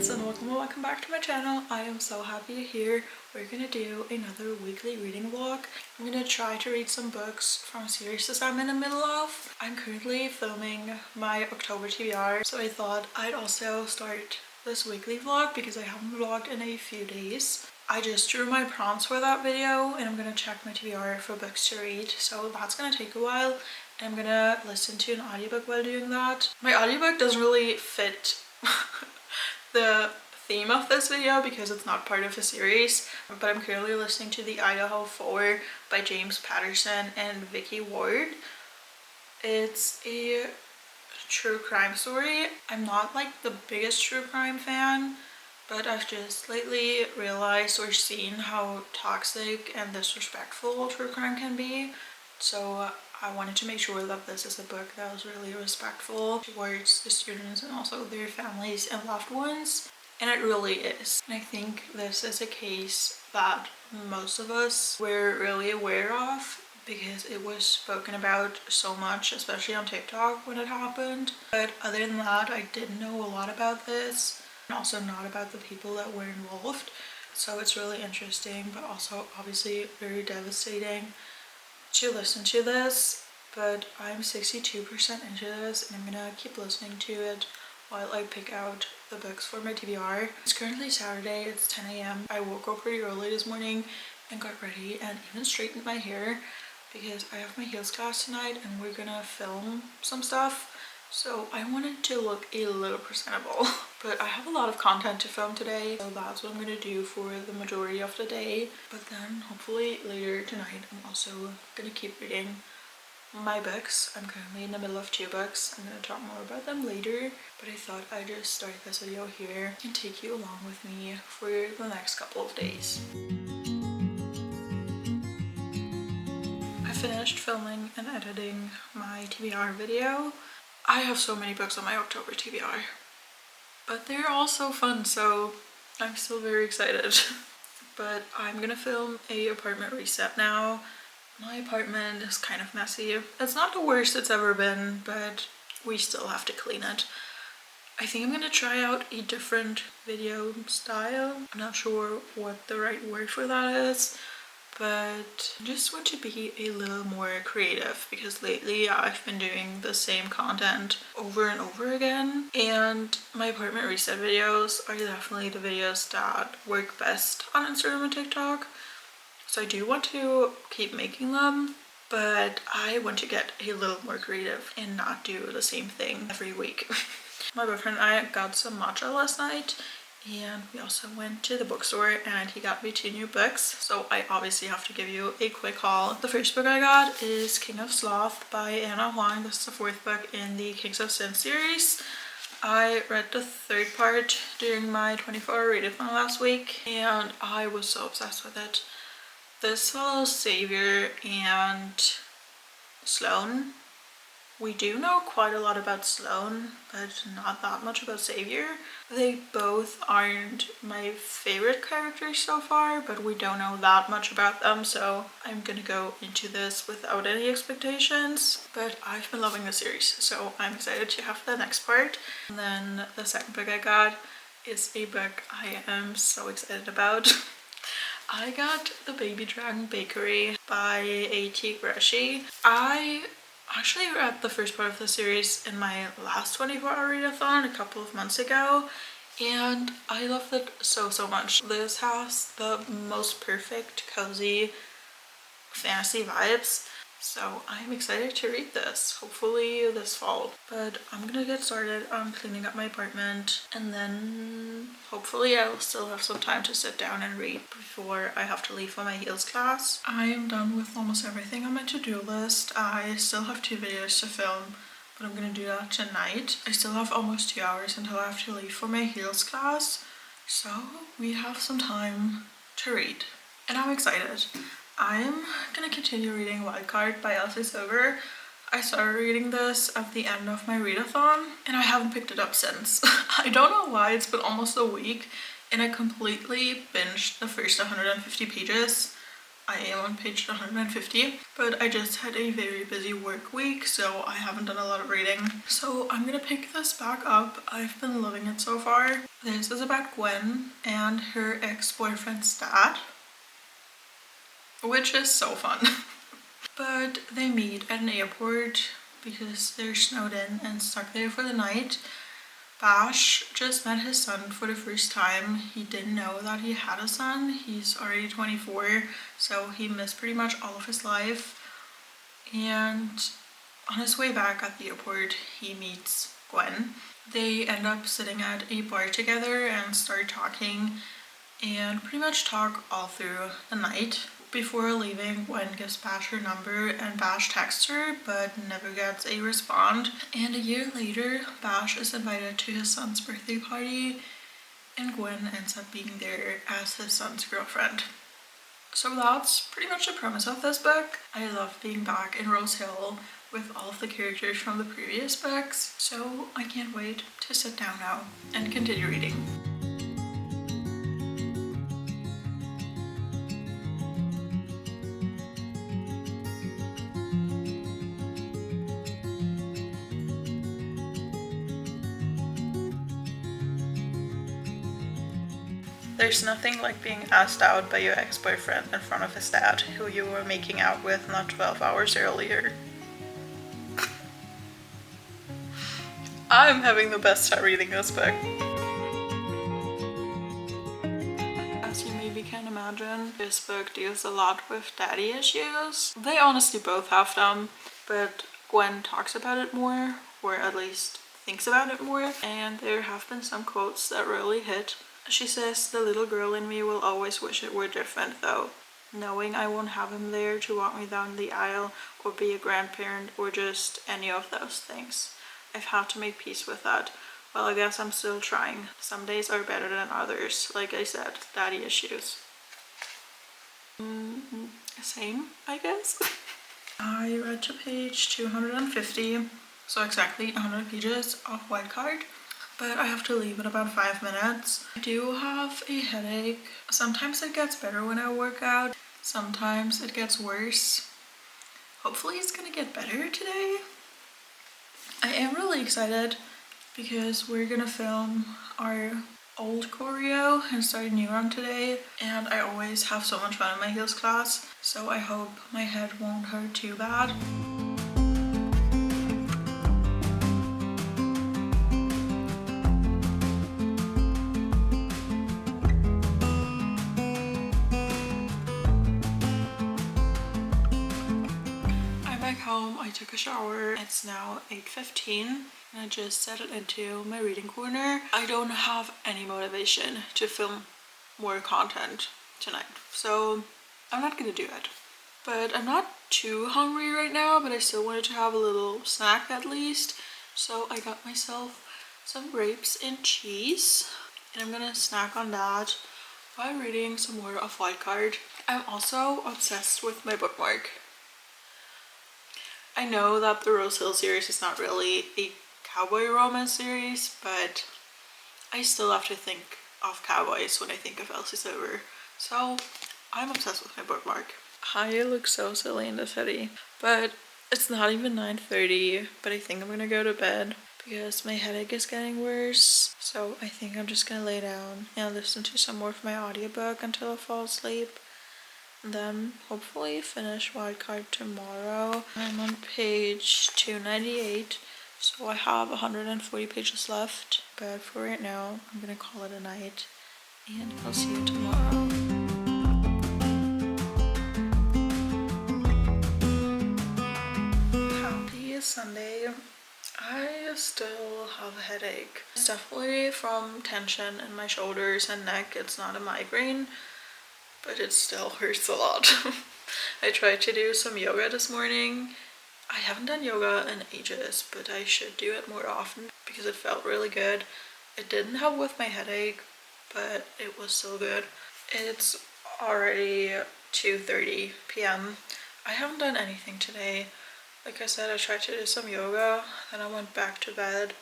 friends, and welcome back to my channel. I am so happy you're here. We're gonna do another weekly reading vlog. I'm gonna try to read some books from series I'm in the middle of. I'm currently filming my October TBR, so I thought I'd also start this weekly vlog because I haven't vlogged in a few days. I just drew my prompts for that video and I'm gonna check my TBR for books to read, so that's gonna take a while. I'm gonna listen to an audiobook while doing that. My audiobook doesn't really fit the theme of this video because it's not part of a series, but I'm currently listening to The Idaho 4 by James Patterson and Vicky Ward. It's a true crime story. I'm not like the biggest true crime fan, but I've just lately realized or seen how toxic and disrespectful true crime can be. So I wanted to make sure that this is a book that was really respectful towards the students and also their families and loved ones. And it really is. And I think this is a case that most of us were really aware of because it was spoken about so much, especially on TikTok when it happened. But other than that, I didn't know a lot about this and also not about the people that were involved. So it's really interesting, but also obviously very devastating to listen to this. But I'm 62% into this and I'm gonna keep listening to it while I pick out the books for my TBR. It's currently Saturday, it's 10 a.m. I woke up pretty early this morning and got ready and even straightened my hair because I have my heels class tonight and we're gonna film some stuff. So I wanted to look a little presentable, but I have a lot of content to film today, so that's what I'm gonna do for the majority of the day. But then hopefully later tonight I'm also gonna keep reading my books. I'm currently in the middle of 2 books. I'm gonna talk more about them later, but I thought I'd just start this video here and take you along with me for the next couple of days. I finished filming and editing my TBR video. I have so many books on my October TBR, but they're all so fun, so I'm still very excited. But I'm gonna film a apartment reset now. My apartment is kind of messy. It's not the worst it's ever been, but we still have to clean it. I think I'm gonna try out a different video style. I'm not sure what the right word for that is, but I just want to be a little more creative because lately I've been doing the same content over and over again, and my apartment reset videos are definitely the videos that work best on Instagram and TikTok. So I do want to keep making them, but I want to get a little more creative and not do the same thing every week. My boyfriend and I got some matcha last night, and we also went to the bookstore and he got me 2 new books, so I obviously have to give you a quick haul. The first book I got is King of Sloth by Anna Huang. This is the 4th book in the Kings of Sin series. I read the 3rd part during my 24-hour readathon last week and I was so obsessed with it. This follows Xavier and Sloane. We do know quite a lot about Sloane, but not that much about Xavier. They both aren't my favorite characters so far, but we don't know that much about them, so I'm gonna go into this without any expectations. But I've been loving the series, so I'm excited to have the next part. And then the second book I got is a book I am so excited about. I got The Baby Dragon Bakery by A.T. Greshey. I actually read the first part of the series in my last 24-hour readathon a couple of months ago, and I loved it so much. This has the most perfect cozy fantasy vibes, so I'm excited to read this, hopefully this fall. But I'm gonna get started on cleaning up my apartment, and then hopefully I'll still have some time to sit down and read before I have to leave for my heels class. I am done with almost everything on my to-do list. I still have 2 videos to film, but I'm gonna do that tonight. I still have almost 2 hours until I have to leave for my heels class, so we have some time to read, and I'm excited. I'm gonna continue reading Wildcard by Elsie. I started reading this at the end of my readathon and I haven't picked it up since. I don't know why, it's been almost a week and I completely binged the first 150 pages I am on page 150, but I just had a very busy work week, so I haven't done a lot of reading. So I'm gonna pick this back up. I've been loving it so far. This is about Gwen and her ex-boyfriend's dad, which is so fun. But they meet at an airport because they're snowed in and stuck there for the night. Bash just met his son for the first time. He didn't know that he had a son. He's already 24, so he missed pretty much all of his life. And on his way back at the airport, he meets Gwen. They end up sitting at a bar together and start talking and pretty much talk all through the night. Before leaving, Gwen gives Bash her number and Bash texts her but never gets a response. And a year later, Bash is invited to his son's birthday party and Gwen ends up being there as his son's girlfriend. So that's pretty much the premise of this book. I love being back in Rose Hill with all of the characters from the previous books, so I can't wait to sit down now and continue reading. There's nothing like being asked out by your ex-boyfriend in front of his dad, who you were making out with not 12 hours earlier. I'm having the best time reading this book. As you maybe can imagine, this book deals a lot with daddy issues. They honestly both have them, but Gwen talks about it more, or at least thinks about it more, and there have been some quotes that really hit. She says, "The little girl in me will always wish it were different though. Knowing I won't have him there to walk me down the aisle or be a grandparent or just any of those things. I've had to make peace with that. Well, I guess I'm still trying. Some days are better than others. Like I said, daddy issues." Same, I guess. I read to page 250, so exactly 100 pages of wildcard. But I have to leave in about 5 minutes. I do have a headache. Sometimes it gets better when I work out. Sometimes it gets worse. Hopefully it's gonna get better today. I am really excited because we're gonna film our old choreo and start a new one today. And I always have so much fun in my heels class, so I hope my head won't hurt too bad. Home, I took a shower. It's now 8:15 and I just settled into my reading corner. I don't have any motivation to film more content tonight, so I'm not gonna do it. But I'm not too hungry right now, but I still wanted to have a little snack at least, so I got myself some grapes and cheese and I'm gonna snack on that while reading some more of Wildcard. I'm also obsessed with my bookmark. I know that the Rose Hill series is not really a cowboy romance series, but I still have to think of cowboys when I think of Elsie Silver. So I'm obsessed with my bookmark. I look so silly in this hoodie, but it's not even 9:30, but I think I'm gonna go to bed because my headache is getting worse. So I think I'm just gonna lay down and listen to some more of my audiobook until I fall asleep. Then hopefully finish Wildcard tomorrow. I'm on page 298, so I have 140 pages left. But for right now, I'm gonna call it a night, and I'll see you tomorrow. Happy Sunday. I still have a headache. It's definitely from tension in my shoulders and neck. It's not a migraine, but it still hurts a lot. I tried to do some yoga this morning. I haven't done yoga in ages, but I should do it more often because it felt really good. It didn't help with my headache, but it was still good. It's already 2:30 p.m. I haven't done anything today. Like I said, I tried to do some yoga, then I went back to bed.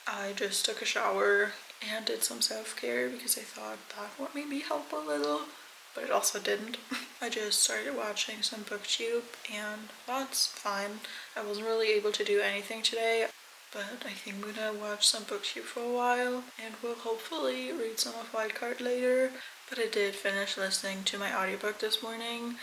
I just took a shower and did some self-care because I thought that would maybe help a little. but it also didn't. I just started watching some booktube and that's fine. I wasn't really able to do anything today, but I think I'm gonna watch some booktube for a while and will hopefully read some of Wildcard later. But I did finish listening to my audiobook this morning.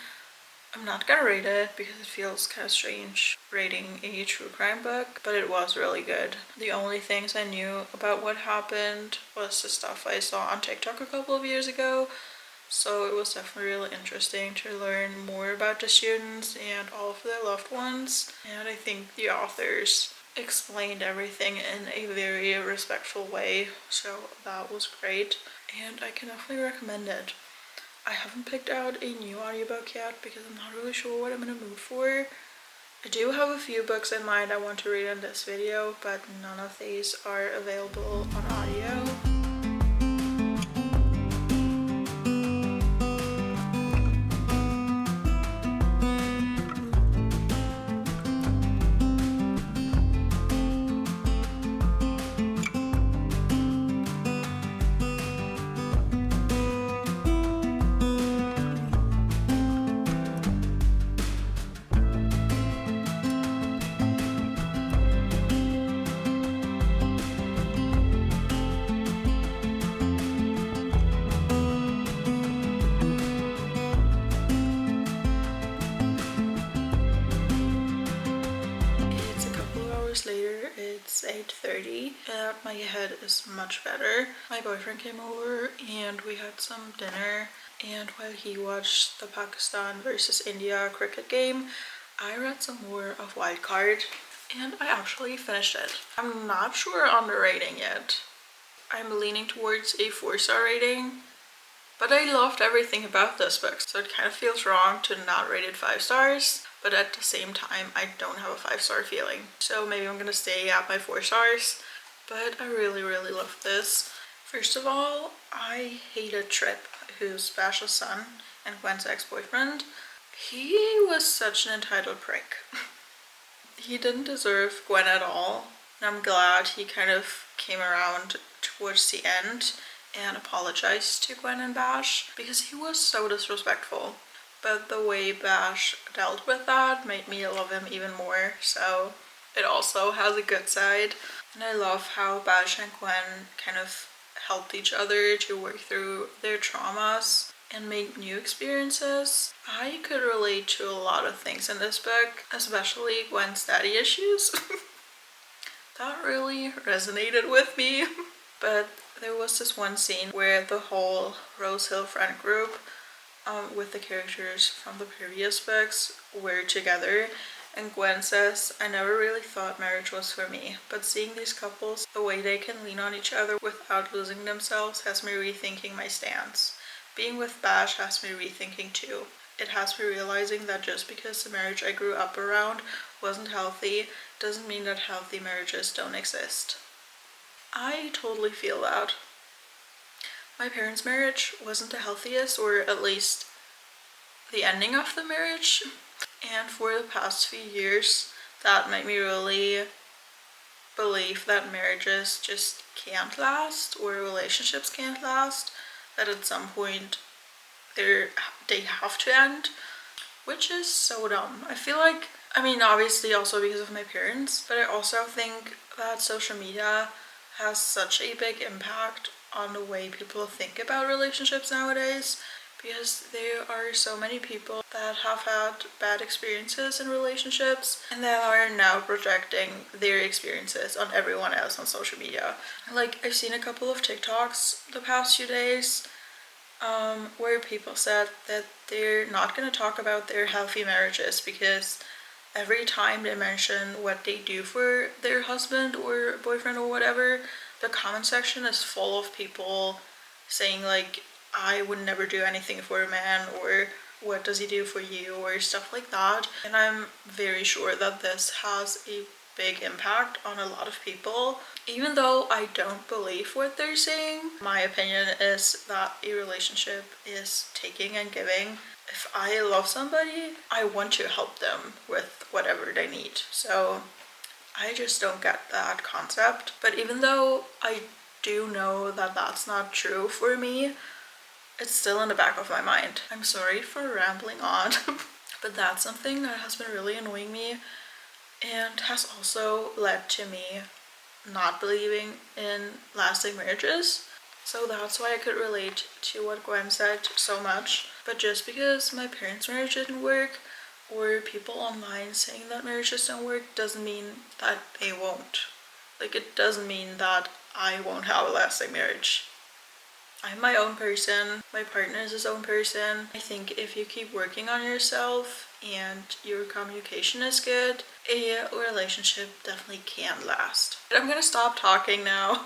I'm not gonna rate it because it feels kind of strange rating a true crime book, but it was really good. The only things I knew about what happened was the stuff I saw on TikTok a couple of years ago, so it was definitely really interesting to learn more about the students and all of their loved ones. And I think the authors explained everything in a very respectful way, so that was great and I can definitely recommend it. I haven't picked out a new audiobook yet because I'm not really sure what I'm in the mood for. I do have a few books in mind I want to read in this video, but none of these are available on audio. Later, it's 8:30 and my head is much better. My boyfriend came over and we had some dinner, and while he watched the Pakistan versus India cricket game, I read some more of Wildcard and I actually finished it. I'm not sure on the rating yet. I'm leaning towards a 4-star rating, but I loved everything about this book, so it kind of feels wrong to not rate it 5 stars. But at the same time, I don't have a 5-star feeling. So maybe I'm gonna stay at my 4 stars. But I really, really love this. First of all, I hated Trip, who's Bash's son and Gwen's ex-boyfriend. He was such an entitled prick. He didn't deserve Gwen at all. And I'm glad he kind of came around towards the end and apologized to Gwen and Bash, because he was so disrespectful. But the way Bash dealt with that made me love him even more, so it also has a good side. And I love how Bash and Gwen kind of helped each other to work through their traumas and make new experiences. I could relate to a lot of things in this book, especially Gwen's daddy issues. That really resonated with me. But there was this one scene where the whole Rose Hill friend group with the characters from the previous books were together, and Gwen says, "I never really thought marriage was for me, but seeing these couples, the way they can lean on each other without losing themselves, has me rethinking my stance. Being with Bash has me rethinking too. It has me realizing that just because the marriage I grew up around wasn't healthy doesn't mean that healthy marriages don't exist." I totally feel that. My parents' marriage wasn't the healthiest, or at least the ending of the marriage. And for the past few years, that made me really believe that marriages just can't last, or relationships can't last, that at some point they have to end, which is so dumb. I feel like, I mean, obviously also because of my parents, but I also think that social media has such a big impact on the way people think about relationships nowadays, because there are so many people that have had bad experiences in relationships and that are now projecting their experiences on everyone else on social media. Like, I've seen a couple of TikToks the past few days where people said that they're not going to talk about their healthy marriages because every time they mention what they do for their husband or boyfriend or whatever, the comment section is full of people saying like, "I would never do anything for a man," or "What does he do for you?" or stuff like that. And I'm very sure that this has a big impact on a lot of people. Even though I don't believe what they're saying, my opinion is that a relationship is taking and giving. If I love somebody, I want to help them with whatever they need. So I just don't get that concept. But even though I do know that that's not true for me, it's still in the back of my mind. I'm sorry for rambling on, but that's something that has been really annoying me and has also led to me not believing in lasting marriages. So that's why I could relate to what Gwen said so much. But just because my parents' marriage didn't work, or people online saying that marriages don't work, doesn't mean that they won't. Like, it doesn't mean that I won't have a lasting marriage. I'm my own person, my partner is his own person. I think if you keep working on yourself and your communication is good, a relationship definitely can last. I'm gonna stop talking now.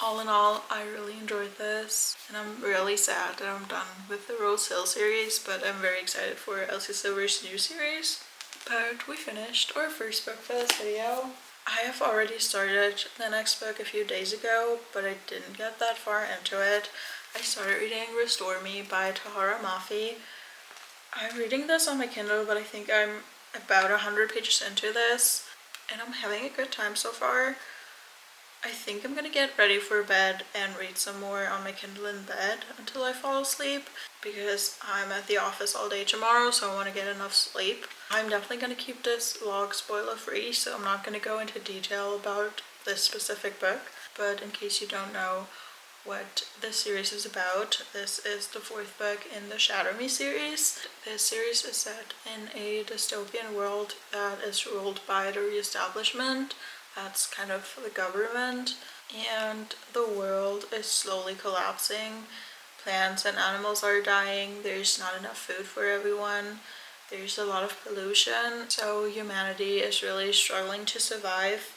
All in all, I really enjoyed this, and I'm really sad that I'm done with the Rose Hill series, but I'm very excited for Elsie Silver's new series. But we finished our first book for this video. I have already started the next book a few days ago, but I didn't get that far into it. I started reading Restore Me by Tahereh Mafi. I'm reading this on my Kindle, but I think I'm about 100 pages into this, and I'm having a good time so far. I think I'm gonna get ready for bed and read some more on my Kindle in bed until I fall asleep, because I'm at the office all day tomorrow, so I want to get enough sleep. I'm definitely gonna keep this vlog spoiler free, so I'm not gonna go into detail about this specific book, but in case you don't know what this series is about, this is the 4th book in the Shatter Me series. This series is set in a dystopian world that is ruled by the re-establishment. That's kind of the government, and the world is slowly collapsing. Plants and animals are dying, there's not enough food for everyone, there's a lot of pollution, so humanity is really struggling to survive,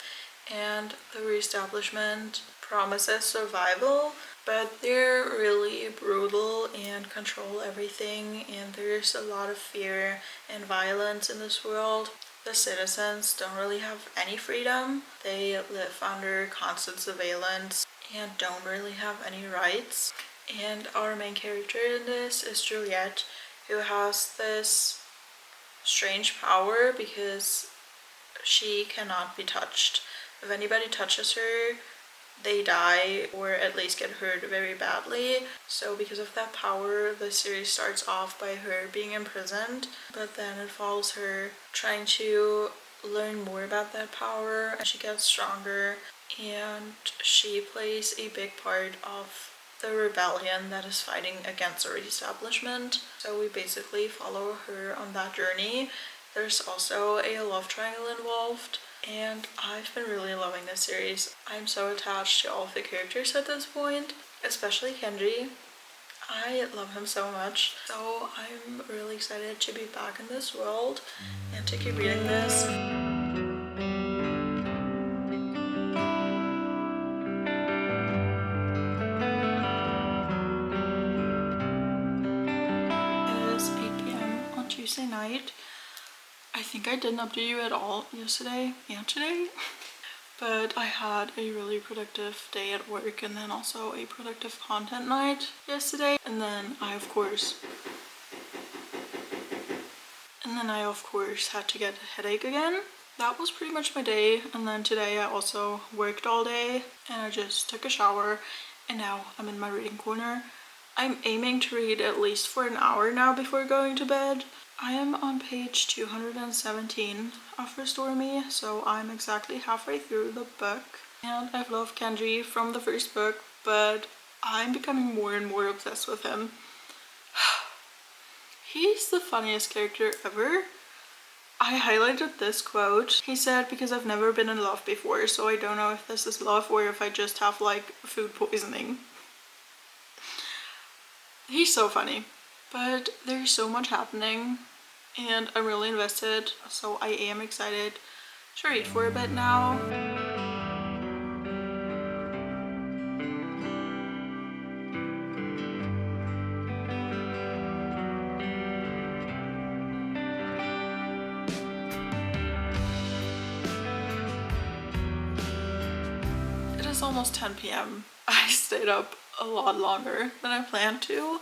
and the re-establishment promises survival, but they're really brutal and control everything, and there's a lot of fear and violence in this world. The citizens don't really have any freedom. They live under constant surveillance and don't really have any rights. And our main character in this is Juliet, who has this strange power because she cannot be touched. If anybody touches her, they die or at least get hurt very badly. So because of that power, the series starts off by her being imprisoned, but then it follows her trying to learn more about that power, and she gets stronger, and she plays a big part of the rebellion that is fighting against the re-establishment. So we basically follow her on that journey. There's also a love triangle involved, and I've been really loving this series. I'm so attached to all of the characters at this point, especially Kenji. I love him so much. So I'm really excited to be back in this world and to keep reading this. It is 8 p.m. on Tuesday night. I think I didn't update you at all yesterday and today. But I had a really productive day at work, and then also a productive content night yesterday. And then I of course had to get a headache again. That was pretty much my day. And then today I also worked all day, and I just took a shower, and now I'm in my reading corner. I'm aiming to read at least for an hour now before going to bed. I am on page 217 of Restore Me, so I'm exactly halfway through the book. And I've loved Kenji from the first book, but I'm becoming more and more obsessed with him. He's the funniest character ever. I highlighted this quote. He said, "Because I've never been in love before, so I don't know if this is love or if I just have like food poisoning." He's so funny. But there's so much happening, and I'm really invested, so I am excited to read for a bit now. It is almost 10 p.m. I stayed up a lot longer than I planned to,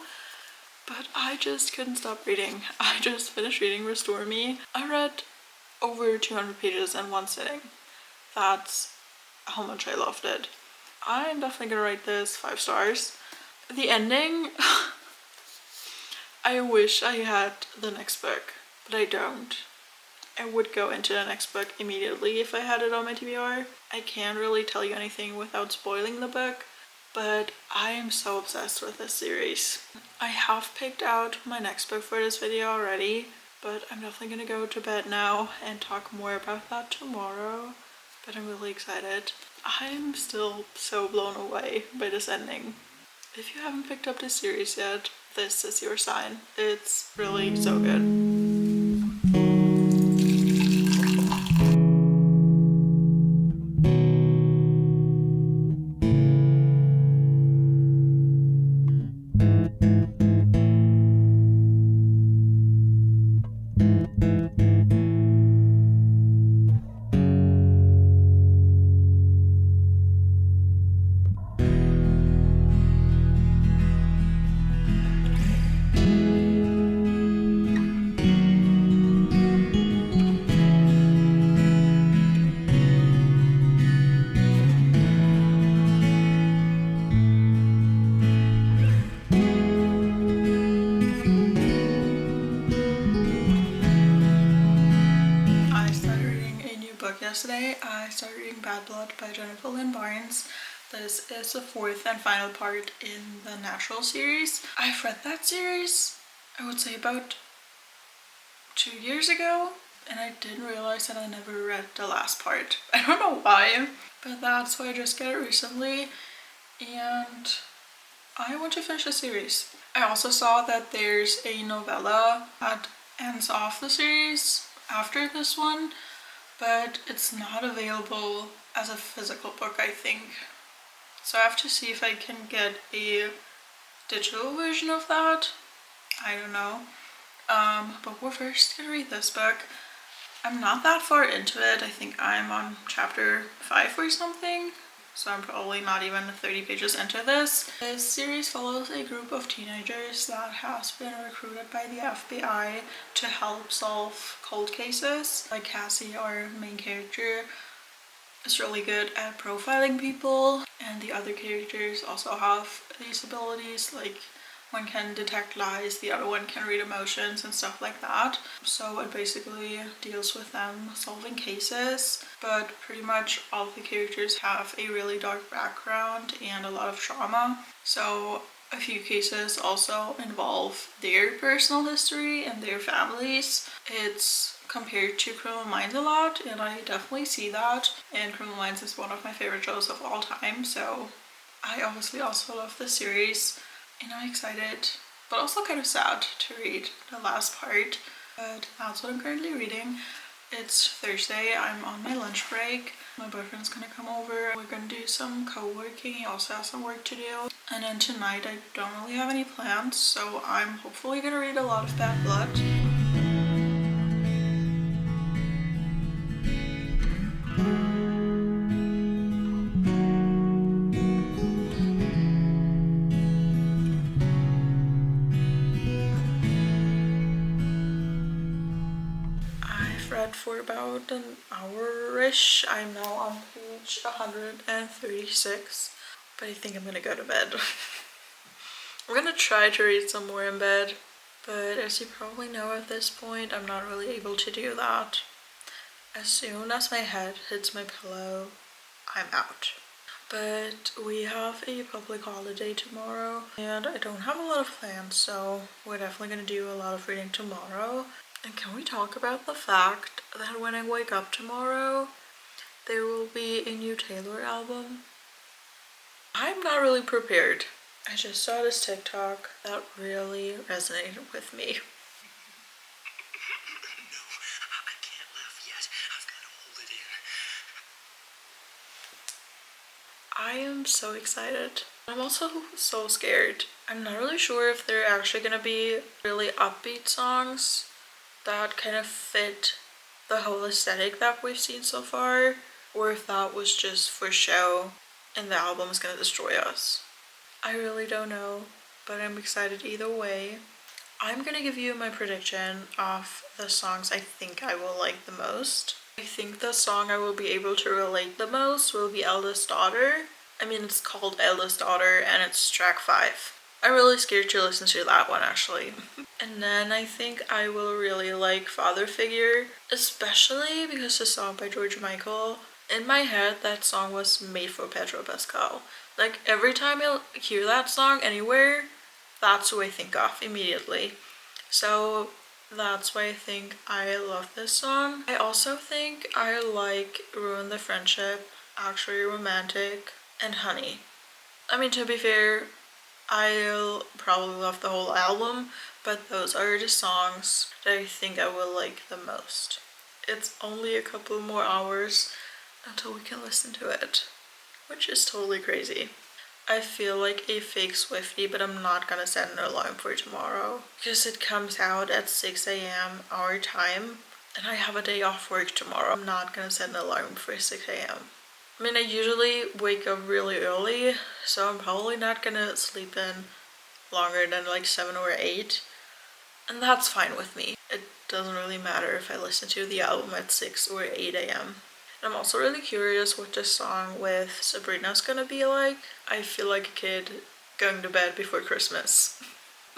but I just couldn't stop reading. I just finished reading Restore Me. I read over 200 pages in one sitting. That's how much I loved it. I'm definitely gonna rate this 5 stars. The ending, I wish I had the next book, but I don't. I would go into the next book immediately if I had it on my TBR. I can't really tell you anything without spoiling the book, but I am so obsessed with this series. I have picked out my next book for this video already, but I'm definitely gonna go to bed now and talk more about that tomorrow. But I'm really excited. I'm still so blown away by this ending. If you haven't picked up this series yet, this is your sign. It's really so good. Yesterday I started reading Bad Blood by Lynn. This is the fourth and final part in the Natural series. I've read that series, I would say about 2 years ago, and I didn't realize that I never read the last part. I don't know why, but that's why I just got it recently, and I want to finish the series. I also saw that there's a novella that ends off the series after this one, but it's not available as a physical book, I think. So I have to see if I can get a digital version of that. I don't know. But we're first gonna read this book. I'm not that far into it. I think I'm on chapter 5 or something. So I'm probably not even 30 pages into this. This series follows a group of teenagers that has been recruited by the FBI to help solve cold cases. Like Cassie, our main character, is really good at profiling people, and the other characters also have these abilities, like one can detect lies, the other one can read emotions and stuff like that. So it basically deals with them solving cases, but pretty much all of the characters have a really dark background and a lot of trauma. So a few cases also involve their personal history and their families. It's compared to Criminal Minds a lot, and I definitely see that. And Criminal Minds is one of my favorite shows of all time, so I obviously also love the series. And I'm excited, but also kind of sad to read the last part. But that's what I'm currently reading. It's Thursday, I'm on my lunch break. My boyfriend's gonna come over. We're gonna do some co-working. He also has some work to do. And then tonight I don't really have any plans, so I'm hopefully gonna read a lot of Bad Blood. For about an hour-ish. I'm now on page 136, but I think I'm gonna go to bed. I'm gonna try to read some more in bed, but as you probably know at this point, I'm not really able to do that. As soon as my head hits my pillow, I'm out. But we have a public holiday tomorrow, and I don't have a lot of plans, so we're definitely gonna do a lot of reading tomorrow. And can we talk about the fact that when I wake up tomorrow, there will be a new Taylor album? I'm not really prepared. I just saw this TikTok that really resonated with me. No, I can't laugh yet. I've got to hold it in. I am so excited. I'm also so scared. I'm not really sure if they're actually gonna be really upbeat songs that kind of fit the whole aesthetic that we've seen so far, or if that was just for show and the album is gonna destroy us. I really don't know, but I'm excited either way. I'm gonna give you my prediction of the songs I think I will like the most. I think the song I will be able to relate the most will be Eldest Daughter. I mean, it's called Eldest Daughter and it's track 5. I'm really scared to listen to that one actually. And then I think I will really like Father Figure, especially because the song by George Michael. In my head, that song was made for Pedro Pascal. Like every time I hear that song anywhere, that's who I think of immediately. So that's why I think I love this song. I also think I like Ruin the Friendship, Actually Romantic, and Honey. I mean, to be fair, I'll probably love the whole album, but those are the songs that I think I will like the most. It's only a couple more hours until we can listen to it, which is totally crazy. I feel like a fake Swiftie, but I'm not gonna set an alarm for tomorrow because it comes out at 6 a.m. our time and I have a day off work tomorrow. I'm not gonna set an alarm for 6 a.m. I mean, I usually wake up really early, so I'm probably not gonna sleep in longer than like 7 or 8, and that's fine with me. It doesn't really matter if I listen to the album at 6 or 8 a.m. I'm also really curious what this song with Sabrina's gonna be like. I feel like a kid going to bed before Christmas.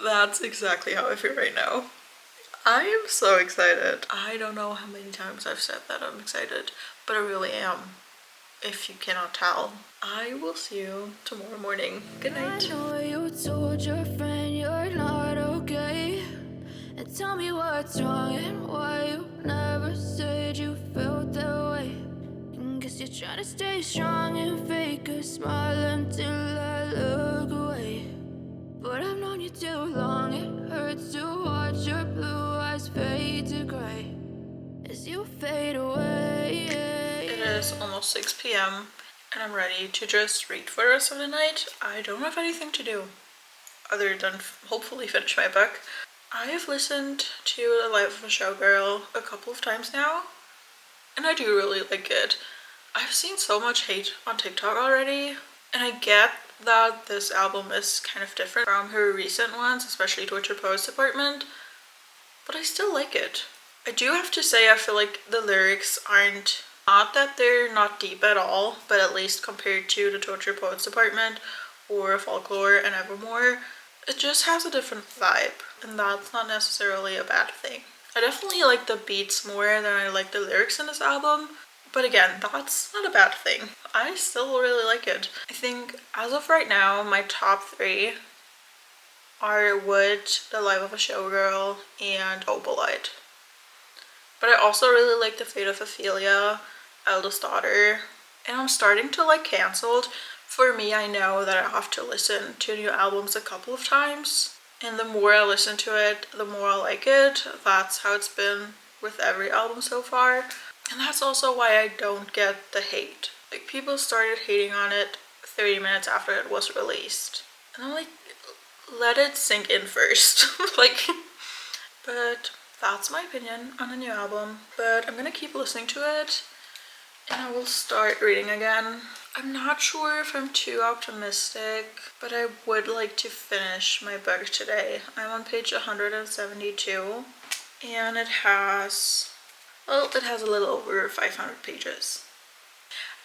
That's exactly how I feel right now. I am so excited. I don't know how many times I've said that I'm excited, but I really am. If you cannot tell. I will see you tomorrow morning. Good night. I know you told your friend you're not okay, and tell me what's wrong and why you never said you felt that way. And guess you're trying to stay strong and fake a smile until I look away. But I've known you too long, it hurts to watch your blue eyes fade to gray as you fade away. It is almost 6 p.m. and I'm ready to just read for the rest of the night. I don't have anything to do other than hopefully finish my book. I have listened to The Life of a Showgirl a couple of times now, and I do really like it. I've seen so much hate on TikTok already, and I get that this album is kind of different from her recent ones, especially Torture Poets Department, but I still like it. I do have to say I feel like the lyrics aren't, not that they're not deep at all, but at least compared to the Torture Poets Department or Folklore and Evermore, it just has a different vibe, and that's not necessarily a bad thing. I definitely like the beats more than I like the lyrics in this album, but again, that's not a bad thing. I still really like it. I think as of right now, my top 3 are Wood, The Life of a Showgirl, and Opalite. But I also really like The Fate of Ophelia, Eldest Daughter, and I'm starting to like Cancelled. For me, I know that I have to listen to new albums a couple of times, and the more I listen to it, the more I like it. That's how it's been with every album so far, and that's also why I don't get the hate. Like, people started hating on it 30 minutes after it was released, and I'm like, let it sink in first. Like, but that's my opinion on a new album. But I'm gonna keep listening to it and I will start reading again. I'm not sure if I'm too optimistic, but I would like to finish my book today. I'm on page 172 and it has a little over 500 pages.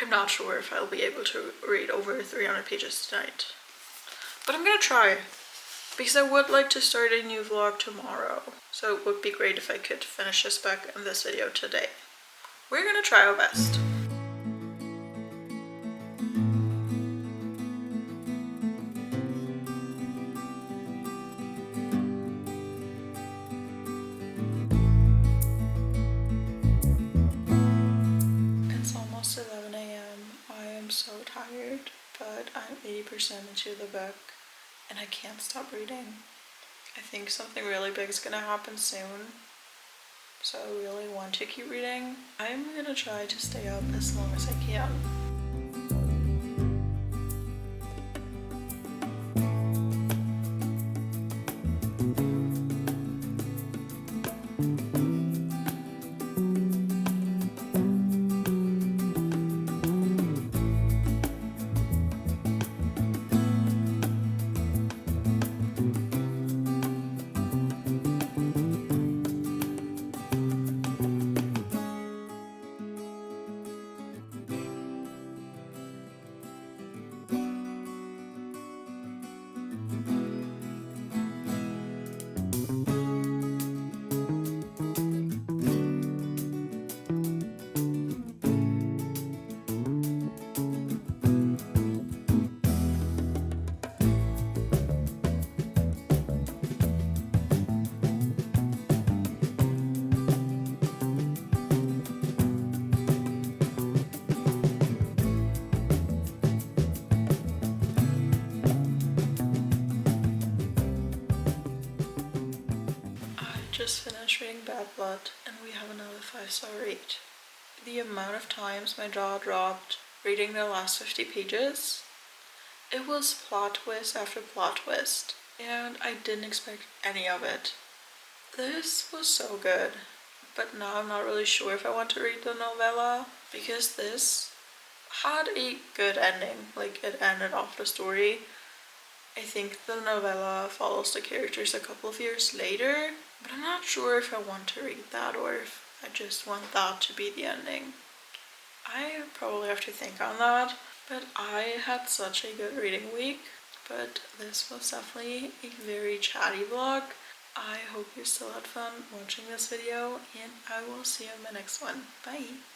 I'm not sure if I'll be able to read over 300 pages tonight, but I'm gonna try, because I would like to start a new vlog tomorrow. So it would be great if I could finish this book in this video today. We're gonna try our best. It's almost 11 a.m. I am so tired, but I'm 80% into the book and I can't stop reading. I think something really big is gonna happen soon, so I really want to keep reading. I'm gonna try to stay up as long as I can. just finished reading Bad Blood and we have another 5-star rate. The amount of times my jaw dropped reading the last 50 pages, it was plot twist after plot twist, and I didn't expect any of it. This was so good, but now I'm not really sure if I want to read the novella, because this had a good ending. Like, it ended off the story. I think the novella follows the characters a couple of years later, but I'm not sure if I want to read that or if I just want that to be the ending. I probably have to think on that, but I had such a good reading week. But this was definitely a very chatty vlog. I hope you still had fun watching this video, and I will see you in my next one. Bye!